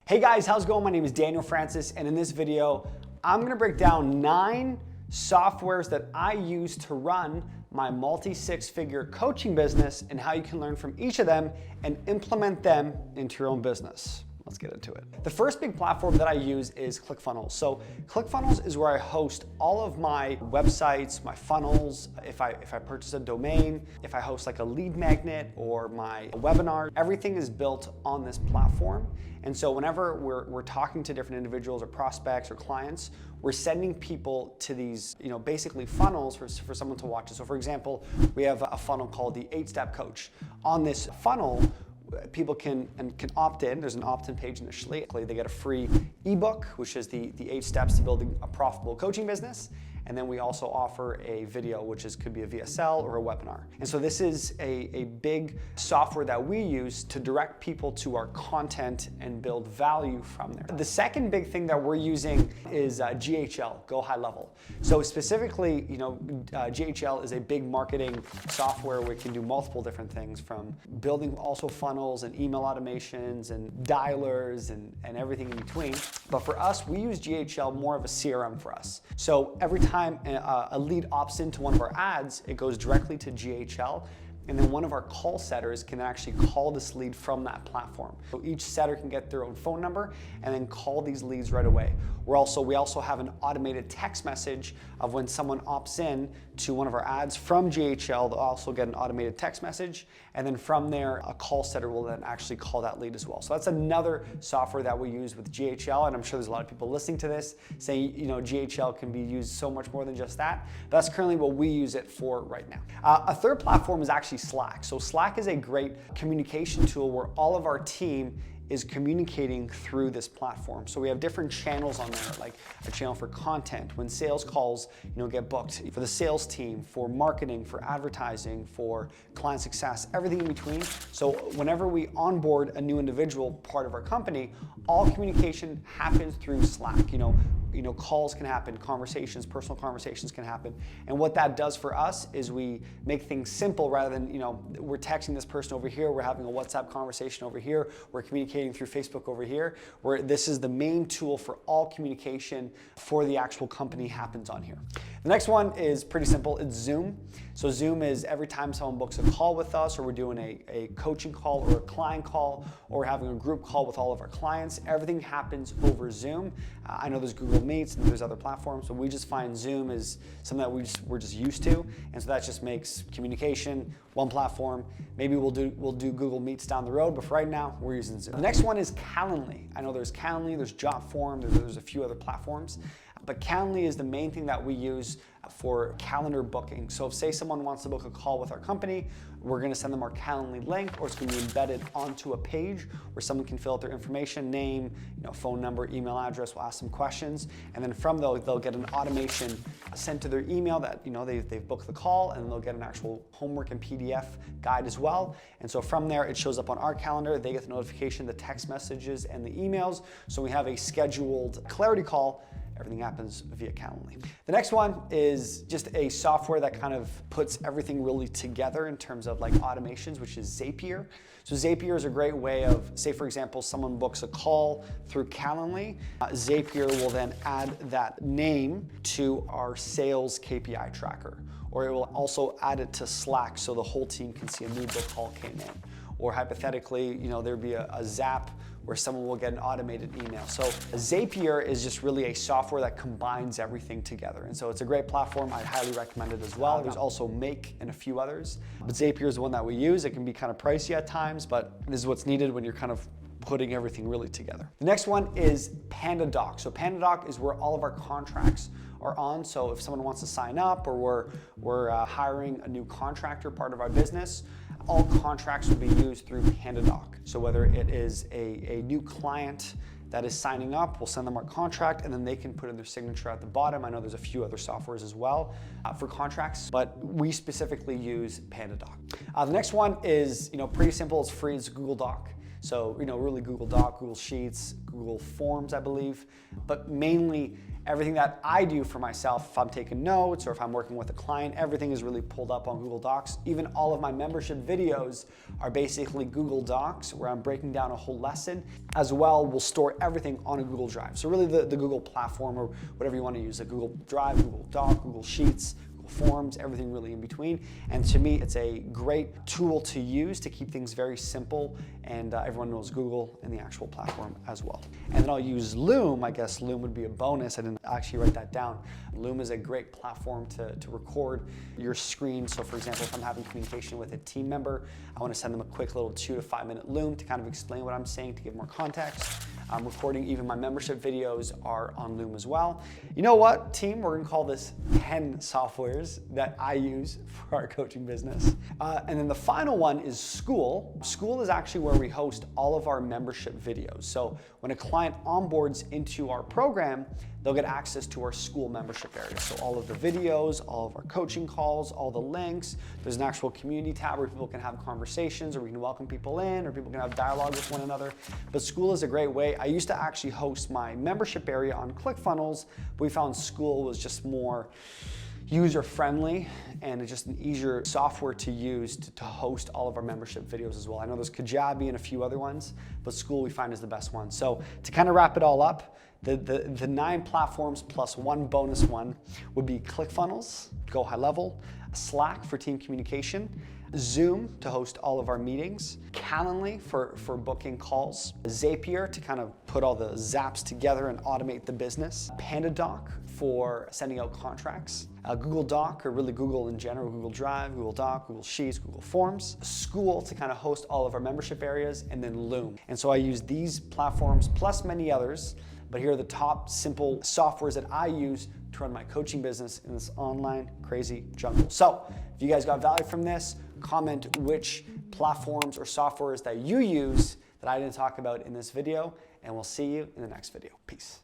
Hey guys, how's it going? My name is Daniel Francis, and in this video, I'm gonna break down 9 softwares that I use to run my multi-six-figure coaching business and how you can learn from each of them and implement them into your own business. Let's get into it. The first big platform that I use is ClickFunnels. So ClickFunnels is where I host all of my websites, my funnels. If I purchase a domain, if I host like a lead magnet or my webinar, everything is built on this platform. And so whenever we're talking to different individuals or prospects or clients, we're sending people to these, basically funnels for someone to watch. So for example, we have a funnel called the 8-Step Coach. On this funnel, people can opt in. There's an opt-in page initially. They get a free ebook, which is the 8 steps to building a profitable coaching business. And then we also offer a video, which could be a VSL or a webinar. And so this is a big software that we use to direct people to our content and build value from there. The second big thing that we're using is GHL, Go High Level. So specifically, GHL is a big marketing software where we can do multiple different things, from building also funnels and email automations and dialers and everything in between. But for us, we use GHL more of a CRM for us. So every time a lead opts into one of our ads, it goes directly to GHL, and then one of our call setters can actually call this lead from that platform. So each setter can get their own phone number and then call these leads right away. We also have an automated text message of when someone opts in to one of our ads from GHL, they'll also get an automated text message, and then from there, a call setter will then actually call that lead as well. So that's another software that we use with GHL, and I'm sure there's a lot of people listening to this saying, GHL can be used so much more than just that. But that's currently what we use it for right now. A third platform is actually Slack. So Slack is a great communication tool where all of our team is communicating through this platform. So we have different channels on there, like a channel for content, when sales calls get booked, for the sales team, for marketing, for advertising, for client success, everything in between. So whenever we onboard a new individual part of our company, all communication happens through Slack. Calls can happen, personal conversations can happen. And what that does for us is we make things simple rather than, we're texting this person over here, we're having a WhatsApp conversation over here, we're communicating through Facebook over here, where this is the main tool for all communication for the actual company happens on here. The next one is pretty simple, it's Zoom. So Zoom is every time someone books a call with us, or we're doing a coaching call or a client call, or we're having a group call with all of our clients, everything happens over Zoom. I know there's Google Meets and there's other platforms, but we just find Zoom is something that we're just used to, and so that just makes communication one platform. Maybe we'll do Google Meets down the road, but for right now, we're using Zoom. The next one is Calendly. I know there's Calendly, there's Jotform, there's a few other platforms, but Calendly is the main thing that we use for calendar booking. So if, say, someone wants to book a call with our company, we're gonna send them our Calendly link, or it's gonna be embedded onto a page where someone can fill out their information, name, phone number, email address, we'll ask some questions, and then from those, they'll get an automation sent to their email that they've booked the call, and they'll get an actual homework and PDF guide as well. And so from there, it shows up on our calendar, they get the notification, the text messages, and the emails. So we have a scheduled clarity call. Everything happens via Calendly. The next one is just a software that kind of puts everything really together in terms of like automations, which is Zapier. So Zapier is a great way of, say for example, someone books a call through Calendly, Zapier will then add that name to our sales KPI tracker, or it will also add it to Slack so the whole team can see a new book call came in. Or hypothetically, there'd be a Zap where someone will get an automated email. So Zapier is just really a software that combines everything together. And so it's a great platform. I'd highly recommend it as well. There's also Make and a few others. But Zapier is the one that we use. It can be kind of pricey at times, but this is what's needed when you're kind of putting everything really together. The next one is Pandadoc. So Pandadoc is where all of our contracts are on. So if someone wants to sign up, or we're hiring a new contractor, part of our business, all contracts will be used through Pandadoc. So whether it is a new client that is signing up, we'll send them our contract, and then they can put in their signature at the bottom. I know there's a few other softwares as well for contracts, but we specifically use Pandadoc. The next one is pretty simple, it's free, it's Google Doc. So, really Google Doc, Google Sheets, Google Forms, I believe, but mainly everything that I do for myself, if I'm taking notes or if I'm working with a client, everything is really pulled up on Google Docs. Even all of my membership videos are basically Google Docs where I'm breaking down a whole lesson. As well, we'll store everything on a Google Drive. So really the Google platform or whatever you want to use, a Google Drive, Google Doc, Google Sheets, Forms, everything really in between. And to me, it's a great tool to use to keep things very simple, and everyone knows Google and the actual platform as well. And then I'll use Loom. I guess Loom would be a bonus. I didn't actually write that down. Loom is a great platform to record your screen. So for example, if I'm having communication with a team member, I want to send them a quick little 2 to 5 minute Loom to kind of explain what I'm saying to give more context. I'm recording even my membership videos are on Loom as well. You know what, team? We're gonna call this 10 softwares that I use for our coaching business. And then the final one is School. School is actually where we host all of our membership videos. So when a client onboards into our program, they'll get access to our School membership area. So all of the videos, all of our coaching calls, all the links. There's an actual community tab where people can have conversations, or we can welcome people in, or people can have dialogue with one another. But School is a great way. I used to actually host my membership area on ClickFunnels, but we found School was just more user-friendly and it's just an easier software to use to host all of our membership videos as well. I know there's Kajabi and a few other ones, but School we find is the best one. So to kind of wrap it all up, the 9 platforms plus one bonus one would be ClickFunnels, go high level, Slack for team communication, Zoom to host all of our meetings, Calendly for booking calls, Zapier to kind of put all the zaps together and automate the business, Pandadoc for sending out contracts, Google Doc, or really Google in general, Google Drive, Google Doc, Google Sheets, Google Forms, School to kind of host all of our membership areas, and then Loom. And so I use these platforms plus many others, but here are the top simple softwares that I use to run my coaching business in this online crazy jungle. So if you guys got value from this, comment which platforms or softwares that you use that I didn't talk about in this video, and we'll see you in the next video. Peace.